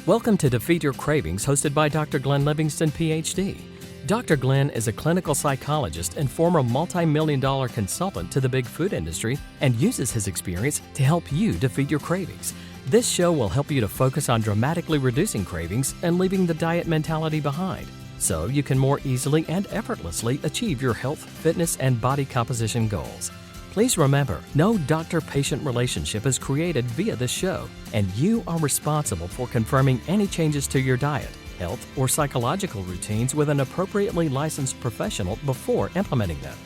Welcome to Defeat Your Cravings, hosted by Dr. Glenn Livingston, PhD. Dr. Glenn is a clinical psychologist and former multi-million-dollar consultant to the big food industry and uses his experience to help you defeat your cravings. This show will help you to focus on dramatically reducing cravings and leaving the diet mentality behind, so you can more easily and effortlessly achieve your health, fitness, and body composition goals. Please remember, no doctor-patient relationship is created via this show, and you are responsible for confirming any changes to your diet, health, or psychological routines with an appropriately licensed professional before implementing them.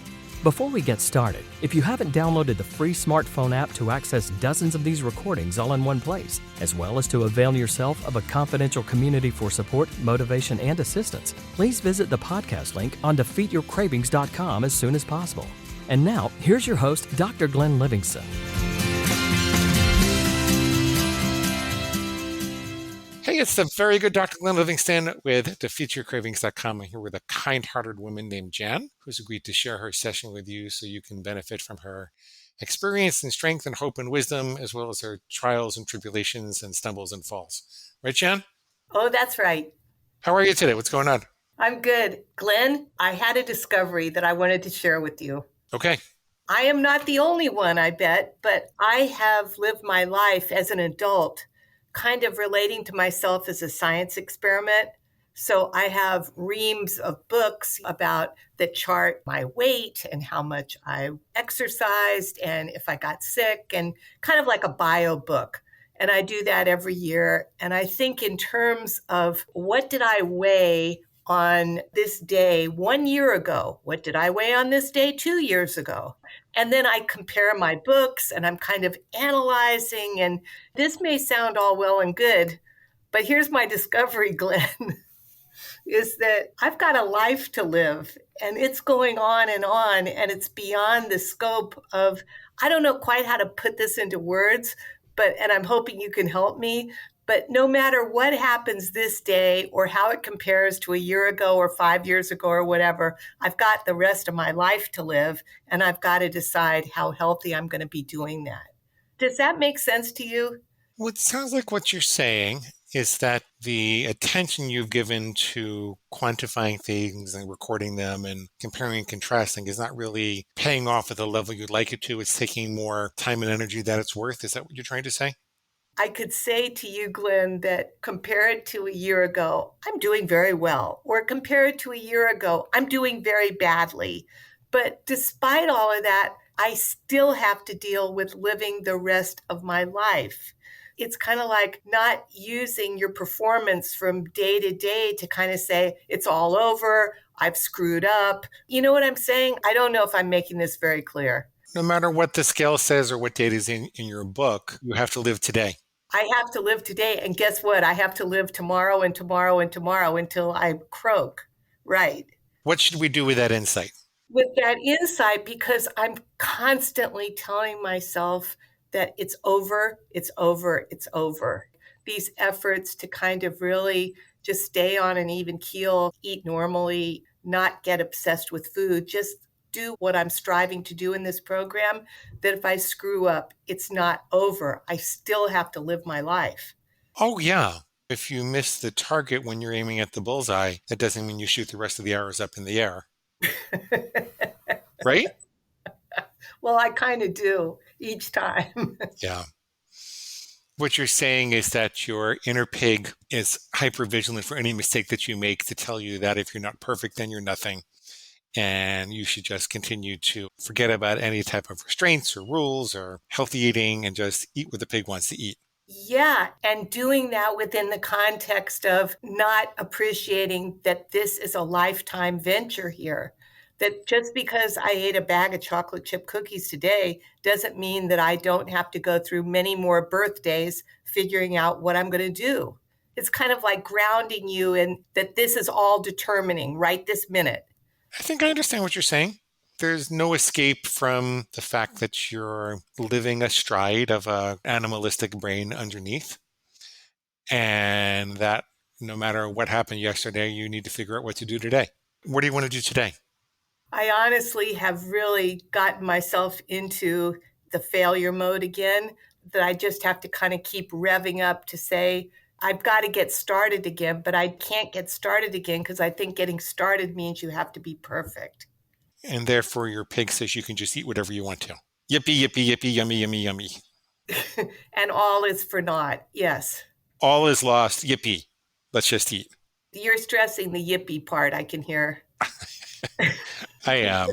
Before we get started, if you haven't downloaded the free smartphone app to access dozens of these recordings all in one place, as well as to avail yourself of a confidential community for support, motivation, and assistance, please visit the podcast link on defeatyourcravings.com as soon as possible. And now, here's your host, Dr. Glenn Livingston. Hey, it's the very good Dr. Glenn Livingston with DefeatYourCravings.com. I'm here with a kind-hearted woman named Jan, who's agreed to share her session with you so you can benefit from her experience and strength and hope and wisdom, as well as her trials and tribulations and stumbles and falls. Right, Jan? Oh, that's right. How are you today? What's going on? I'm good. Glenn, I had a discovery that I wanted to share with you. Okay. I am not the only one, I bet, but I have lived my life as an adult kind of relating to myself as a science experiment. So I have reams of books about that chart my weight and how much I exercised and if I got sick, and kind of like a bio book. And I do that every year. And I think in terms of what did I weigh on this day 1 year ago? What did I weigh on this day 2 years ago? And then I compare my books and I'm kind of analyzing. And this may sound all well and good, but here's my discovery, Glenn, is that I've got a life to live and it's going on and it's beyond the scope of, I don't know quite how to put this into words, and I'm hoping you can help me. But no matter what happens this day or how it compares to a year ago or 5 years ago or whatever, I've got the rest of my life to live, and I've got to decide how healthy I'm going to be doing that. Does that make sense to you? Well, it sounds like what you're saying is that the attention you've given to quantifying things and recording them and comparing and contrasting is not really paying off at the level you'd like it to. It's taking more time and energy that it's worth. Is that what you're trying to say? I could say to you, Glenn, that compare it to a year ago, I'm doing very well. Or compare it to a year ago, I'm doing very badly. But despite all of that, I still have to deal with living the rest of my life. It's kind of like not using your performance from day to day to kind of say, it's all over, I've screwed up. You know what I'm saying? I don't know if I'm making this very clear. No matter what the scale says or what data is in your book, you have to live today. I have to live today. And guess what? I have to live tomorrow and tomorrow and tomorrow until I croak. Right. What should we do with that insight? With that insight, because I'm constantly telling myself that it's over, it's over, it's over. These efforts to kind of really just stay on an even keel, eat normally, not get obsessed with food, just do what I'm striving to do in this program, that if I screw up, it's not over. I still have to live my life. Oh, yeah. If you miss the target when you're aiming at the bullseye, that doesn't mean you shoot the rest of the arrows up in the air. Right? Well, I kind of do each time. Yeah. What you're saying is that your inner pig is hypervigilant for any mistake that you make to tell you that if you're not perfect, then you're nothing. And you should just continue to forget about any type of restraints or rules or healthy eating and just eat what the pig wants to eat. Yeah, and doing that within the context of not appreciating that this is a lifetime venture here. That just because I ate a bag of chocolate chip cookies today doesn't mean that I don't have to go through many more birthdays figuring out what I'm going to do. It's kind of like grounding you in that this is all determining right this minute. I think I understand what you're saying. There's no escape from the fact that you're living astride of an animalistic brain underneath, and that no matter what happened yesterday, you need to figure out what to do today. What do you want to do today? I honestly have really gotten myself into the failure mode again, that I just have to kind of keep revving up to say, I've got to get started again, but I can't get started again because I think getting started means you have to be perfect. And therefore, your pig says you can just eat whatever you want to. Yippee, yippee, yippee, yummy, yummy, yummy. And all is for naught. Yes. All is lost. Yippee. Let's just eat. You're stressing the yippee part, I can hear. I am.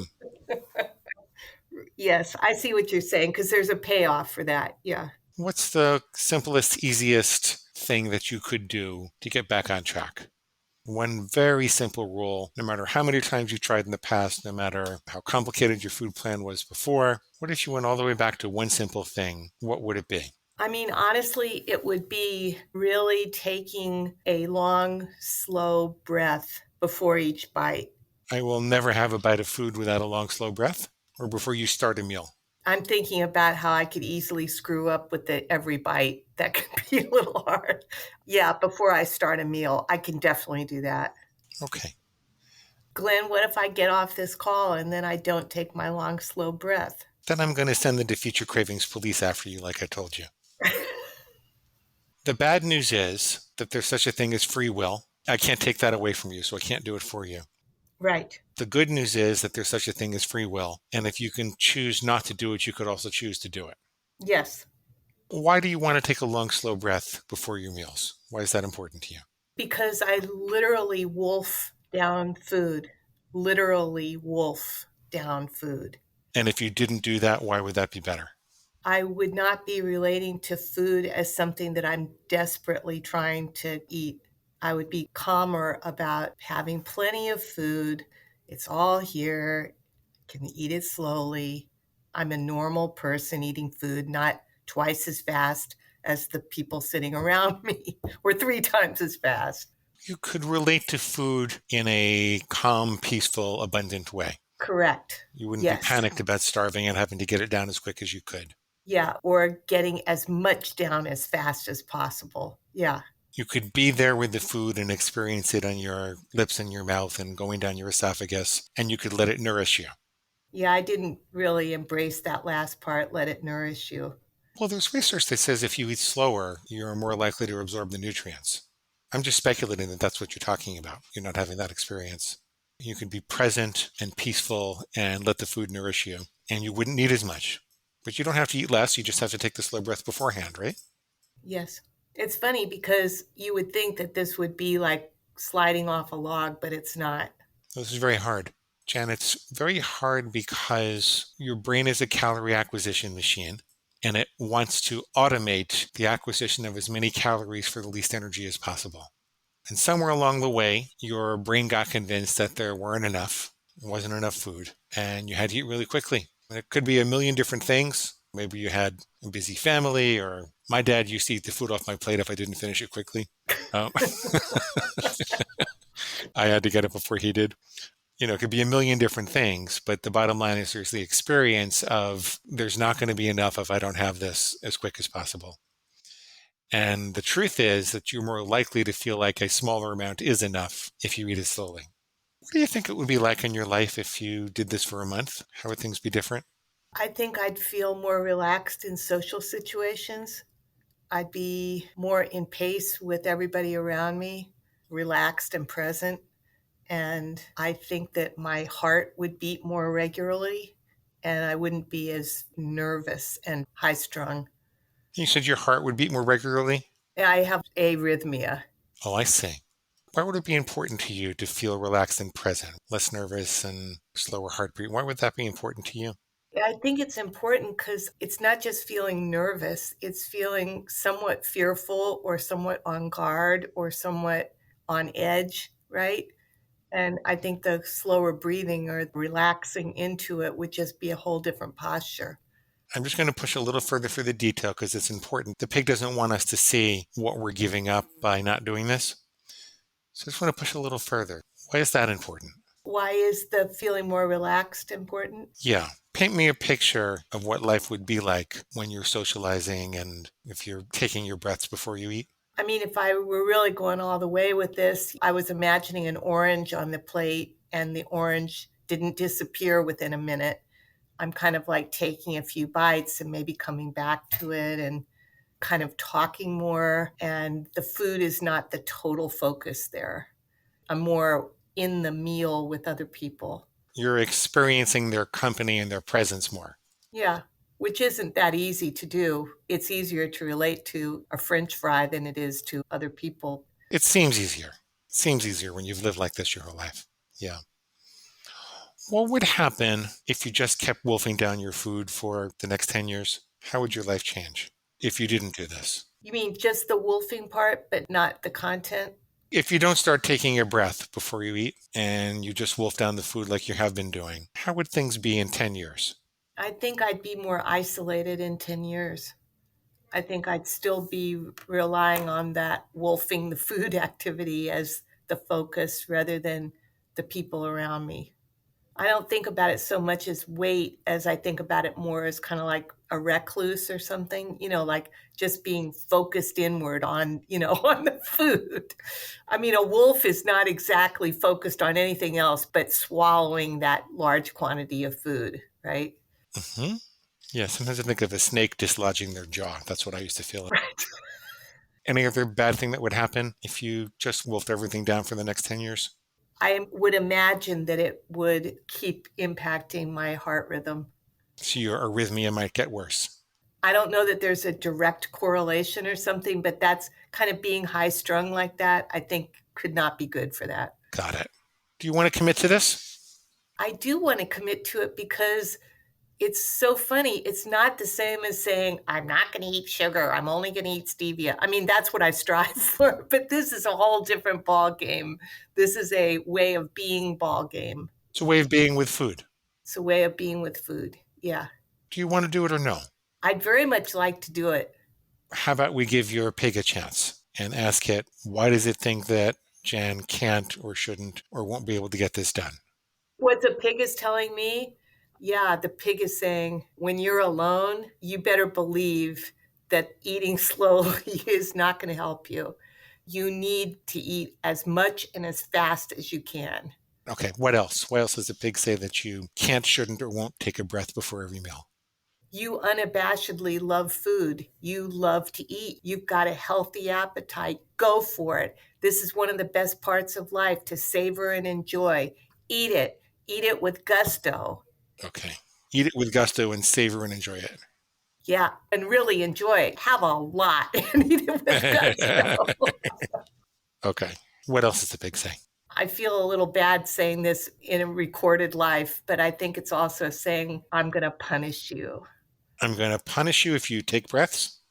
Yes, I see what you're saying because there's a payoff for that. Yeah. What's the simplest, easiest thing that you could do to get back on track? One very simple rule, no matter how many times you tried in the past, no matter how complicated your food plan was before, what if you went all the way back to one simple thing? What would it be? I mean, honestly, it would be really taking a long, slow breath before each bite. I will never have a bite of food without a long, slow breath, or before you start a meal. I'm thinking about how I could easily screw up with every bite. That could be a little hard. Yeah, before I start a meal, I can definitely do that. Okay. Glenn, what if I get off this call and then I don't take my long, slow breath? Then I'm going to send the Defeat Your Cravings police after you, like I told you. The bad news is that there's such a thing as free will. I can't take that away from you, so I can't do it for you. Right. The good news is that there's such a thing as free will. And if you can choose not to do it, you could also choose to do it. Yes. Why do you want to take a long, slow breath before your meals? Why is that important to you? Because I literally wolf down food. Literally wolf down food. And if you didn't do that, why would that be better? I would not be relating to food as something that I'm desperately trying to eat. I would be calmer about having plenty of food. It's all here. Can eat it slowly. I'm a normal person eating food, not twice as fast as the people sitting around me, or 3 times as fast. You could relate to food in a calm, peaceful, abundant way. Correct. You wouldn't Yes. be panicked about starving and having to get it down as quick as you could. Yeah, or getting as much down as fast as possible. Yeah. You could be there with the food and experience it on your lips and your mouth and going down your esophagus, and you could let it nourish you. Yeah, I didn't really embrace that last part, let it nourish you. Well, there's research that says if you eat slower, you're more likely to absorb the nutrients. I'm just speculating that that's what you're talking about. You're not having that experience. You can be present and peaceful and let the food nourish you, and you wouldn't need as much. But you don't have to eat less. You just have to take the slow breath beforehand, right? Yes. It's funny because you would think that this would be like sliding off a log, but it's not. This is very hard. Jan, it's very hard because your brain is a calorie acquisition machine, and it wants to automate the acquisition of as many calories for the least energy as possible. And somewhere along the way, your brain got convinced that there wasn't enough food, and you had to eat really quickly. And it could be a million different things. Maybe you had a busy family, or my dad used to eat the food off my plate if I didn't finish it quickly. I had to get it before he did. It could be a million different things, but the bottom line is there's the experience of there's not going to be enough if I don't have this as quick as possible. And the truth is that you're more likely to feel like a smaller amount is enough if you eat it slowly. What do you think it would be like in your life if you did this for a month? How would things be different? I think I'd feel more relaxed in social situations. I'd be more in pace with everybody around me, relaxed and present. And I think that my heart would beat more regularly and I wouldn't be as nervous and high strung. You said your heart would beat more regularly? I have arrhythmia. Oh, I see. Why would it be important to you to feel relaxed and present, less nervous and slower heartbeat? Why would that be important to you? I think it's important because it's not just feeling nervous, it's feeling somewhat fearful or somewhat on guard or somewhat on edge, right? And I think the slower breathing or relaxing into it would just be a whole different posture. I'm just going to push a little further for the detail because it's important. The pig doesn't want us to see what we're giving up by not doing this. So I just want to push a little further. Why is that important? Why is the feeling more relaxed important? Yeah. Paint me a picture of what life would be like when you're socializing and if you're taking your breaths before you eat. I mean, if I were really going all the way with this, I was imagining an orange on the plate and the orange didn't disappear within a minute. I'm kind of like taking a few bites and maybe coming back to it and kind of talking more, and the food is not the total focus there. I'm more in the meal with other people. You're experiencing their company and their presence more. Yeah, which isn't that easy to do. It's easier to relate to a French fry than it is to other people. It seems easier. Seems easier when you've lived like this your whole life. Yeah. What would happen if you just kept wolfing down your food for the next 10 years? How would your life change if you didn't do this? You mean just the wolfing part, but not the content? If you don't start taking a breath before you eat and you just wolf down the food like you have been doing, how would things be in 10 years? I think I'd be more isolated in 10 years. I think I'd still be relying on that wolfing the food activity as the focus rather than the people around me. I don't think about it so much as weight as I think about it more as kind of like a recluse or something, like just being focused inward on, on the food. I mean, a wolf is not exactly focused on anything else but swallowing that large quantity of food, right? Mm-hmm. Yeah, sometimes I think of a snake dislodging their jaw. That's what I used to feel like. Right. Any other bad thing that would happen if you just wolfed everything down for the next 10 years? I would imagine that it would keep impacting my heart rhythm. So your arrhythmia might get worse. I don't know that there's a direct correlation or something, but that's kind of being high strung like that, I think could not be good for that. Got it. Do you want to commit to this? I do want to commit to it because it's so funny. It's not the same as saying, I'm not going to eat sugar. I'm only going to eat stevia. I mean, that's what I strive for, but this is a whole different ball game. This is a way of being ball game. It's a way of being with food. It's a way of being with food. Yeah. Do you want to do it or no? I'd very much like to do it. How about we give your pig a chance and ask it, why does it think that Jan can't or shouldn't or won't be able to get this done? What the pig is telling me, yeah, the pig is saying, when you're alone, you better believe that eating slowly is not going to help you. You need to eat as much and as fast as you can. Okay, what else? What else does the pig say that you can't, shouldn't, or won't take a breath before every meal? You unabashedly love food. You love to eat. You've got a healthy appetite. Go for it. This is one of the best parts of life, to savor and enjoy. Eat it. Eat it with gusto. Okay. Eat it with gusto and savor and enjoy it. Yeah, and really enjoy it. Have a lot and eat it with gusto. Okay. What else does the pig say? I feel a little bad saying this in a recorded life, but I think it's also saying, I'm going to punish you. I'm going to punish you if you take breaths?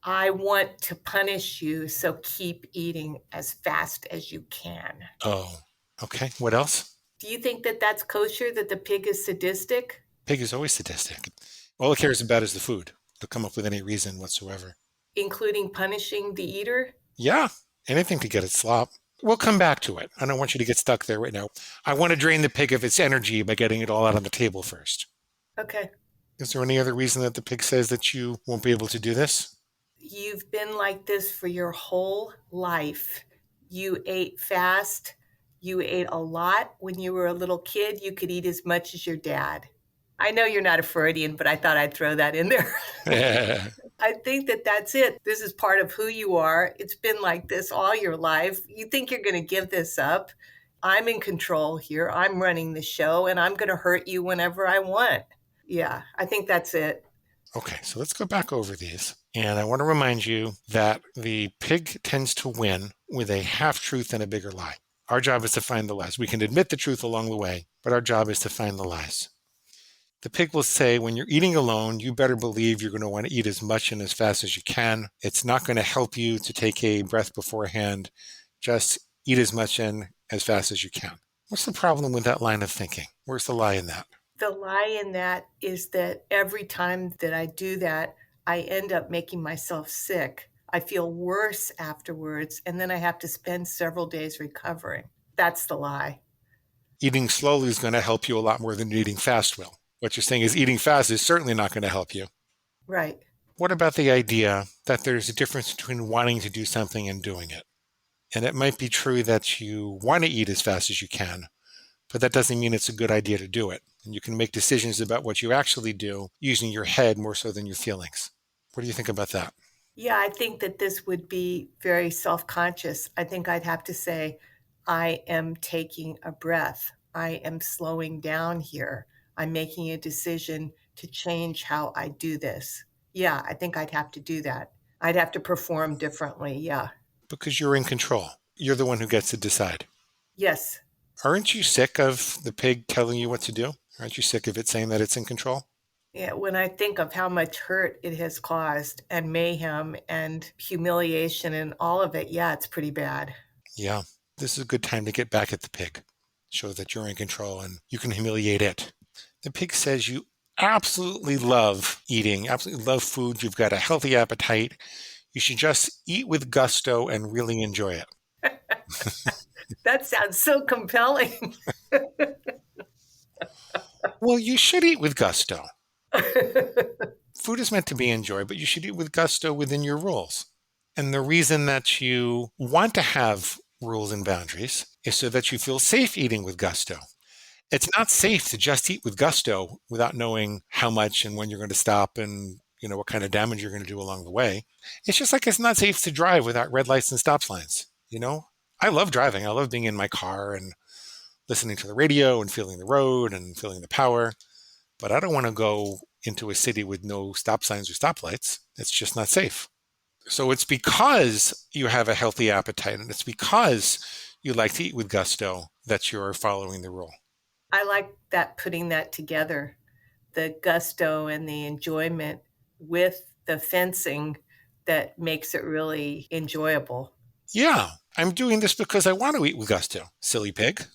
I want to punish you, so keep eating as fast as you can. Oh, okay. What else? Do you think that that's kosher, that the pig is sadistic? Pig is always sadistic. All it cares about is the food. They'll come up with any reason whatsoever. Including punishing the eater? Yeah, anything to get its slop. We'll come back to it. I don't want you to get stuck there right now. I want to drain the pig of its energy by getting it all out on the table first. Okay. Is there any other reason that the pig says that you won't be able to do this? You've been like this for your whole life. You ate fast. You ate a lot. When you were a little kid, you could eat as much as your dad. I know you're not a Freudian, but I thought I'd throw that in there. I think that that's it. This is part of who you are. It's been like this all your life. You think you're going to give this up? I'm in control here. I'm running the show, and I'm going to hurt you whenever I want. Yeah, I think that's it. Okay, so let's go back over these. And I want to remind you that the pig tends to win with a half-truth and a bigger lie. Our job is to find the lies. We can admit the truth along the way, but our job is to find the lies. The pig will say, when you're eating alone, you better believe you're going to want to eat as much and as fast as you can. It's not going to help you to take a breath beforehand. Just eat as much and as fast as you can. What's the problem with that line of thinking? Where's the lie in that? The lie in that is that every time that I do that, I end up making myself sick. I feel worse afterwards, and then I have to spend several days recovering. That's the lie. Eating slowly is going to help you a lot more than eating fast will. What you're saying is eating fast is certainly not going to help you. Right. What about the idea that there's a difference between wanting to do something and doing it? And it might be true that you want to eat as fast as you can, but that doesn't mean it's a good idea to do it. And you can make decisions about what you actually do using your head more so than your feelings. What do you think about that? Yeah, I think that this would be very self-conscious. I think I'd have to say, I am taking a breath. I am slowing down here. I'm making a decision to change how I do this. Yeah, I think I'd have to do that. I'd have to perform differently. Yeah. Because you're in control. You're the one who gets to decide. Yes. Aren't you sick of the pig telling you what to do? Aren't you sick of it saying that it's in control? Yeah, when I think of how much hurt it has caused and mayhem and humiliation and all of it, yeah, it's pretty bad. Yeah. This is a good time to get back at the pig. Show that you're in control and you can humiliate it. The pig says you absolutely love eating, absolutely love food. You've got a healthy appetite. You should just eat with gusto and really enjoy it. That sounds so compelling. Well, you should eat with gusto. Food is meant to be enjoyed, but you should eat with gusto within your rules. And the reason that you want to have rules and boundaries is so that you feel safe eating with gusto. It's not safe to just eat with gusto without knowing how much and when you're going to stop and what kind of damage you're going to do along the way. It's just like it's not safe to drive without red lights and stop signs. I love driving. I love being in my car and listening to the radio and feeling the road and feeling the power. But I don't want to go into a city with no stop signs or stoplights. It's just not safe. So it's because you have a healthy appetite and it's because you like to eat with gusto that you're following the rule. I like that, putting that together, the gusto and the enjoyment with the fencing that makes it really enjoyable. Yeah, I'm doing this because I want to eat with gusto, silly pig.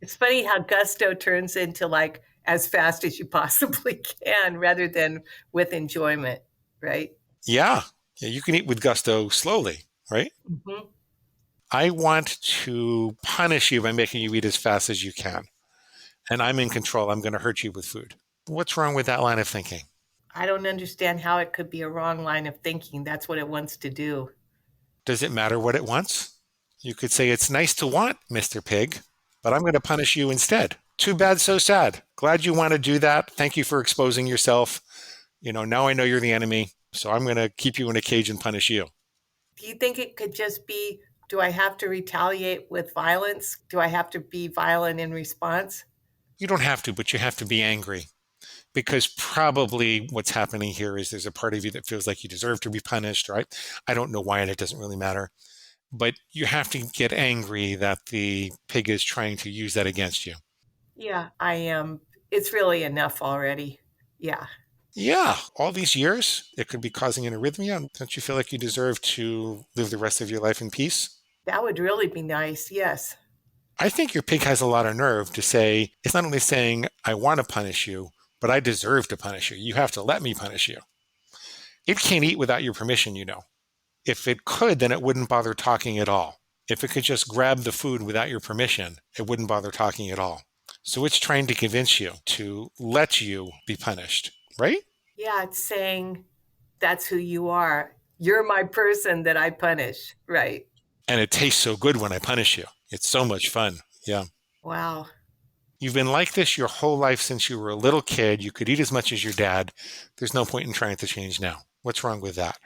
It's funny how gusto turns into like as fast as you possibly can rather than with enjoyment, right? Yeah, you can eat with gusto slowly, right? Mm-hmm. I want to punish you by making you eat as fast as you can. And I'm in control. I'm going to hurt you with food. What's wrong with that line of thinking? I don't understand how it could be a wrong line of thinking. That's what it wants to do. Does it matter what it wants? You could say, it's nice to want, Mr. Pig, but I'm going to punish you instead. Too bad, so sad. Glad you want to do that. Thank you for exposing yourself. Now I know you're the enemy, so I'm going to keep you in a cage and punish you. Do you think it could just be, do I have to retaliate with violence? Do I have to be violent in response? You don't have to, but you have to be angry. Because probably what's happening here is there's a part of you that feels like you deserve to be punished, right? I don't know why, and it doesn't really matter. But you have to get angry that the pig is trying to use that against you. Yeah, I am. It's really enough already. Yeah. Yeah, all these years, it could be causing an arrhythmia. Don't you feel like you deserve to live the rest of your life in peace? That would really be nice. Yes. I think your pig has a lot of nerve to say, it's not only saying, I want to punish you, but I deserve to punish you. You have to let me punish you. It can't eat without your permission. If it could, then it wouldn't bother talking at all. If it could just grab the food without your permission, it wouldn't bother talking at all. So it's trying to convince you to let you be punished, right? Yeah, it's saying that's who you are. You're my person that I punish. Right. And it tastes so good when I punish you. It's so much fun. Yeah. Wow. You've been like this your whole life since you were a little kid. You could eat as much as your dad. There's no point in trying to change now. What's wrong with that?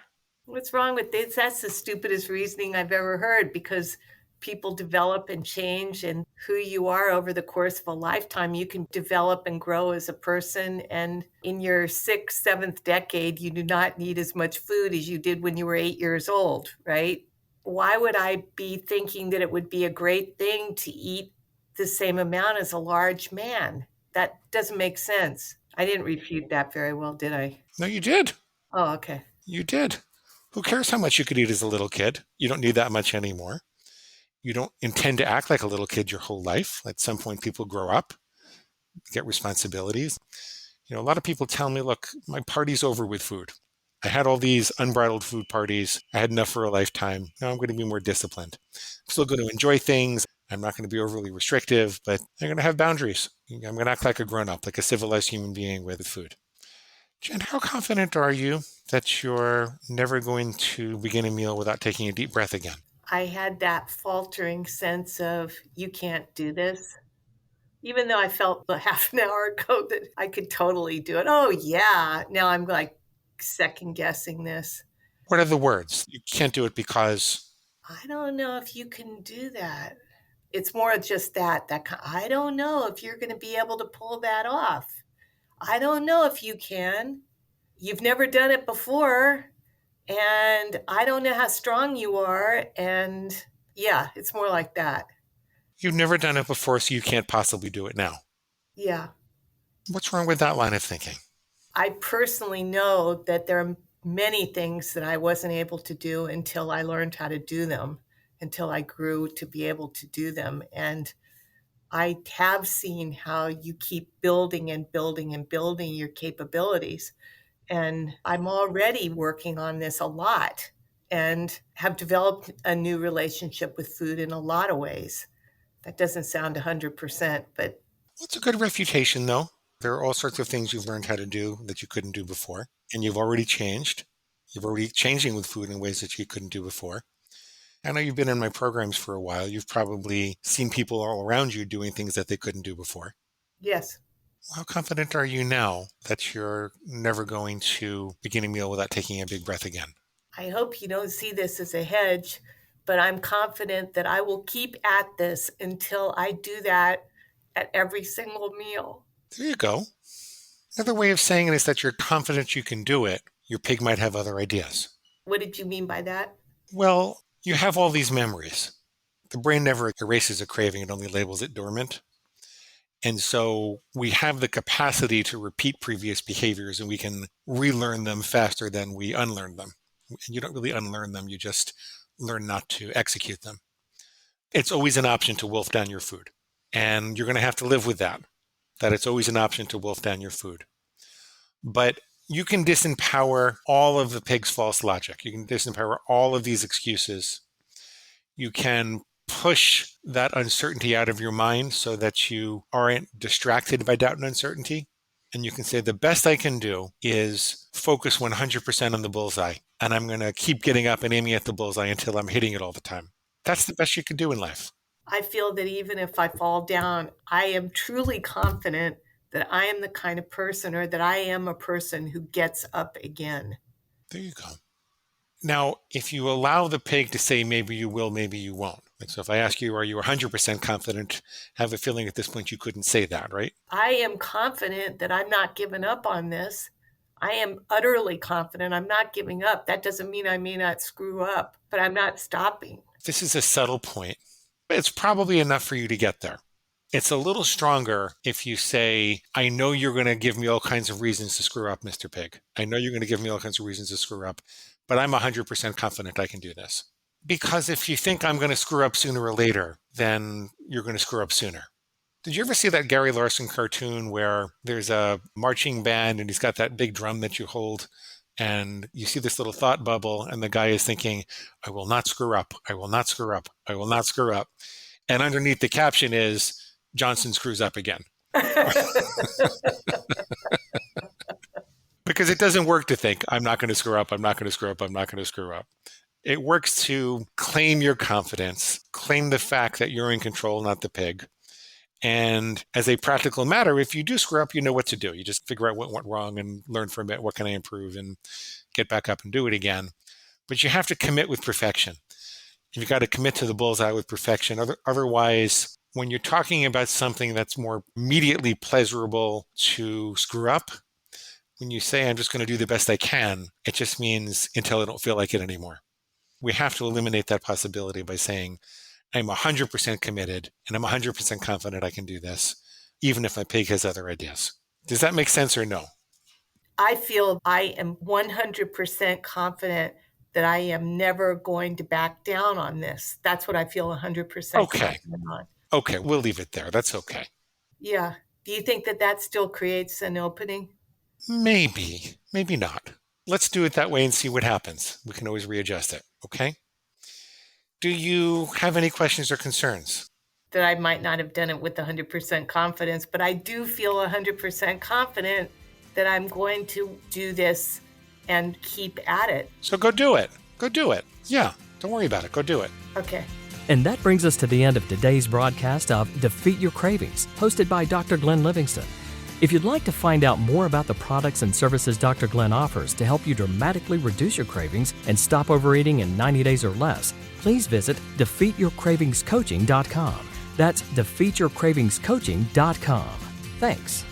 What's wrong with this? That's the stupidest reasoning I've ever heard, because people develop and change, and who you are over the course of a lifetime, you can develop and grow as a person. And in your sixth, seventh decade, you do not need as much food as you did when you were 8 years old, right? Why would I be thinking that it would be a great thing to eat the same amount as a large man? That doesn't make sense. I didn't refute that very well, did I? No, you did. Oh, okay. You did. Who cares how much you could eat as a little kid? You don't need that much anymore. You don't intend to act like a little kid your whole life. At some point, people grow up, get responsibilities. A lot of people tell me, look, my party's over with food. I had all these unbridled food parties. I had enough for a lifetime. Now I'm going to be more disciplined. I'm still going to enjoy things. I'm not going to be overly restrictive, but I'm going to have boundaries. I'm going to act like a grown-up, like a civilized human being with food. Jen, how confident are you that you're never going to begin a meal without taking a deep breath again? I had that faltering sense of, you can't do this. Even though I felt a half an hour ago that I could totally do it. Oh, yeah. Now I'm like second guessing this. What are the words? You can't do it because... I don't know if you can do that. It's more just I don't know if you're going to be able to pull that off. I don't know if you can. You've never done it before, and I don't know how strong you are. And yeah, it's more like that. You've never done it before, so you can't possibly do it now. Yeah. What's wrong with that line of thinking? I personally know that there are many things that I wasn't able to do until I learned how to do them, until I grew to be able to do them. And I have seen how you keep building and building and building your capabilities. And I'm already working on this a lot and have developed a new relationship with food in a lot of ways. That doesn't sound 100%, but... It's a good refutation, though. There are all sorts of things you've learned how to do that you couldn't do before, and you've already changed. You've already changing with food in ways that you couldn't do before. I know you've been in my programs for a while. You've probably seen people all around you doing things that they couldn't do before. Yes. How confident are you now that you're never going to begin a meal without taking a big breath again? I hope you don't see this as a hedge, but I'm confident that I will keep at this until I do that at every single meal. There you go. Another way of saying it is that you're confident you can do it. Your pig might have other ideas. What did you mean by that? Well, you have all these memories. The brain never erases a craving. It only labels it dormant. And so we have the capacity to repeat previous behaviors, and we can relearn them faster than we unlearn them. And you don't really unlearn them. You just learn not to execute them. It's always an option to wolf down your food. And you're going to have to live with that it's always an option to wolf down your food. But you can disempower all of the pig's false logic. You can disempower all of these excuses. You can push that uncertainty out of your mind so that you aren't distracted by doubt and uncertainty. And you can say, the best I can do is focus 100% on the bullseye. And I'm going to keep getting up and aiming at the bullseye until I'm hitting it all the time. That's the best you can do in life. I feel that even if I fall down, I am truly confident that I am the kind of person, or that I am a person who gets up again. There you go. Now, if you allow the pig to say, maybe you will, maybe you won't. So if I ask you, are you 100% confident? I have a feeling at this point you couldn't say that, right? I am confident that I'm not giving up on this. I am utterly confident I'm not giving up. That doesn't mean I may not screw up, but I'm not stopping. This is a subtle point. It's probably enough for you to get there. It's a little stronger if you say, I know you're going to give me all kinds of reasons to screw up, Mr. Pig. I know you're going to give me all kinds of reasons to screw up, but I'm 100% confident I can do this. Because if you think I'm going to screw up sooner or later, then you're going to screw up sooner. Did you ever see that Gary Larson cartoon where there's a marching band and he's got that big drum that you hold, and you see this little thought bubble, and the guy is thinking, I will not screw up. I will not screw up. I will not screw up. And underneath the caption is, Johnson screws up again. Because it doesn't work to think, I'm not going to screw up. I'm not going to screw up. I'm not going to screw up. It works to claim your confidence, claim the fact that you're in control, not the pig. And as a practical matter, if you do screw up, you know what to do. You just figure out what went wrong and learn from it. What can I improve, and get back up and do it again. But you have to commit with perfection. You've got to commit to the bullseye with perfection. Otherwise, when you're talking about something that's more immediately pleasurable to screw up, when you say, I'm just going to do the best I can, it just means until I don't feel like it anymore. We have to eliminate that possibility by saying, I'm 100% committed and I'm 100% confident I can do this, even if my pig has other ideas. Does that make sense or no? I feel I am 100% confident that I am never going to back down on this. That's what I feel 100% confident on. Okay, we'll leave it there. That's okay. Yeah. Do you think that still creates an opening? Maybe, maybe not. Let's do it that way and see what happens. We can always readjust it, okay? Do you have any questions or concerns? That I might not have done it with 100% confidence, but I do feel 100% confident that I'm going to do this and keep at it. So go do it. Go do it. Yeah, don't worry about it. Go do it. Okay. And that brings us to the end of today's broadcast of Defeat Your Cravings, hosted by Dr. Glenn Livingston. If you'd like to find out more about the products and services Dr. Glenn offers to help you dramatically reduce your cravings and stop overeating in 90 days or less, please visit defeatyourcravingscoaching.com. That's defeatyourcravingscoaching.com. Thanks.